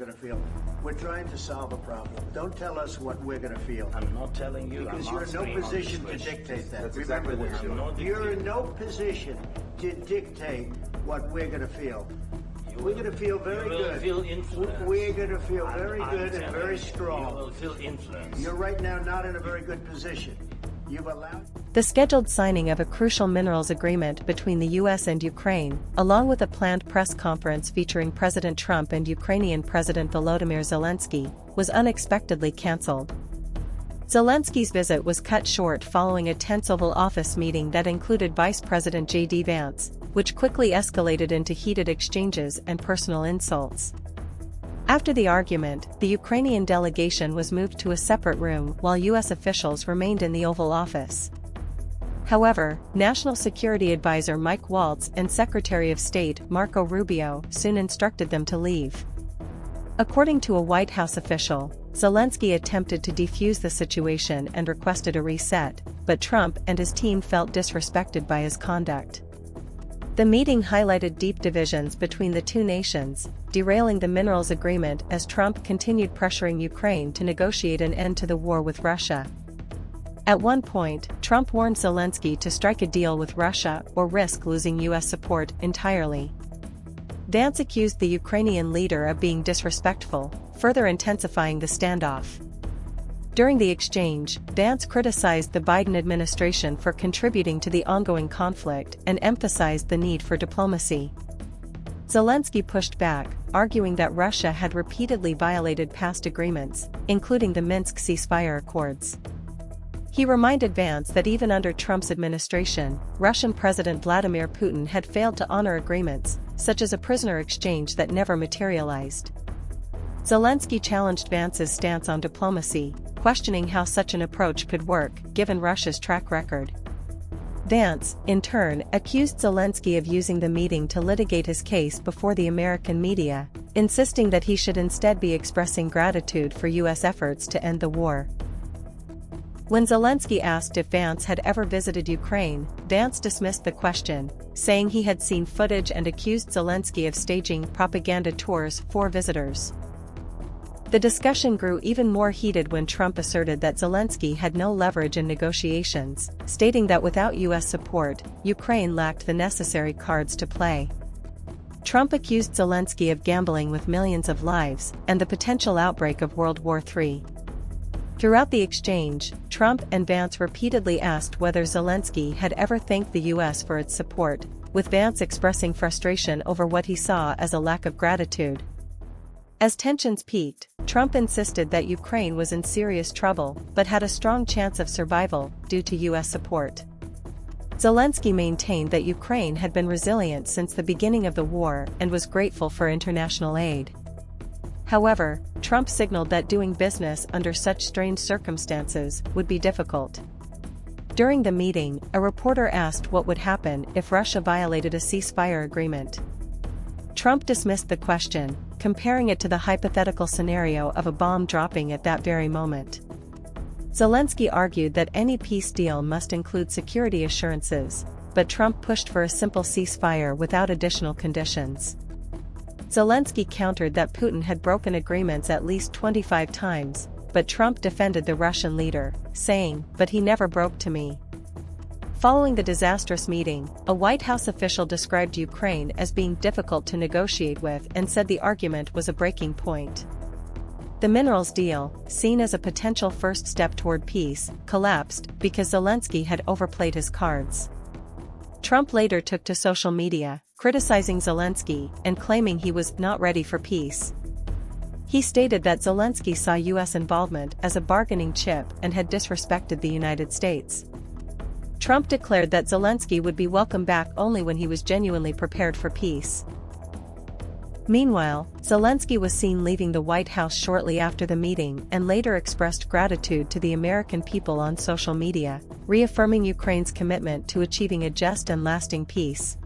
going to feel. We're trying to solve a problem. Don't tell us what we're going to feel. I'm not telling you. Because you're in no position to dictate that. That's Remember exactly what this. You're in no position to dictate what we're going to feel. We're going to feel very good. Feel influence. We're going to feel very good and very You strong. will feel influence. You're right now not in a very good position. You've allowed... The scheduled signing of a crucial minerals agreement between the U.S. and Ukraine, along with a planned press conference featuring President Trump and Ukrainian President Volodymyr Zelenskyy, was unexpectedly cancelled. Zelensky's visit was cut short following a tense Oval Office meeting that included Vice President J.D. Vance, which quickly escalated into heated exchanges and personal insults. After the argument, the Ukrainian delegation was moved to a separate room while U.S. officials remained in the Oval Office. However, National Security Advisor Mike Waltz and Secretary of State Marco Rubio soon instructed them to leave. According to a White House official, Zelenskyy attempted to defuse the situation and requested a reset, but Trump and his team felt disrespected by his conduct. The meeting highlighted deep divisions between the two nations, derailing the minerals agreement as Trump continued pressuring Ukraine to negotiate an end to the war with Russia. At one point, Trump warned Zelenskyy to strike a deal with Russia or risk losing U.S. support entirely. Vance accused the Ukrainian leader of being disrespectful, further intensifying the standoff. During the exchange, Vance criticized the Biden administration for contributing to the ongoing conflict and emphasized the need for diplomacy. Zelenskyy pushed back, arguing that Russia had repeatedly violated past agreements, including the Minsk ceasefire accords. He reminded Vance that even under Trump's administration, Russian President Vladimir Putin had failed to honor agreements, such as a prisoner exchange that never materialized. Zelenskyy challenged Vance's stance on diplomacy, questioning how such an approach could work, given Russia's track record. Vance, in turn, accused Zelenskyy of using the meeting to litigate his case before the American media, insisting that he should instead be expressing gratitude for U.S. efforts to end the war. When Zelenskyy asked if Vance had ever visited Ukraine, Vance dismissed the question, saying he had seen footage and accused Zelenskyy of staging propaganda tours for visitors. The discussion grew even more heated when Trump asserted that Zelenskyy had no leverage in negotiations, stating that without U.S. support, Ukraine lacked the necessary cards to play. Trump accused Zelenskyy of gambling with millions of lives and the potential outbreak of World War III. Throughout the exchange, Trump and Vance repeatedly asked whether Zelenskyy had ever thanked the U.S. for its support, with Vance expressing frustration over what he saw as a lack of gratitude. As tensions peaked, Trump insisted that Ukraine was in serious trouble but had a strong chance of survival due to U.S. support. Zelenskyy maintained that Ukraine had been resilient since the beginning of the war and was grateful for international aid. However, Trump signaled that doing business under such strained circumstances would be difficult. During the meeting, a reporter asked what would happen if Russia violated a ceasefire agreement. Trump dismissed the question, comparing it to the hypothetical scenario of a bomb dropping at that very moment. Zelenskyy argued that any peace deal must include security assurances, but Trump pushed for a simple ceasefire without additional conditions. Zelenskyy countered that Putin had broken agreements at least 25 times, but Trump defended the Russian leader, saying, "But he never broke to me." Following the disastrous meeting, a White House official described Ukraine as being difficult to negotiate with and said the argument was a breaking point. The minerals deal, seen as a potential first step toward peace, collapsed because Zelenskyy had overplayed his cards. Trump later took to social media, criticizing Zelenskyy and claiming he was not ready for peace. He stated that Zelenskyy saw U.S. involvement as a bargaining chip and had disrespected the United States. Trump declared that Zelenskyy would be welcomed back only when he was genuinely prepared for peace. Meanwhile, Zelenskyy was seen leaving the White House shortly after the meeting and later expressed gratitude to the American people on social media, reaffirming Ukraine's commitment to achieving a just and lasting peace.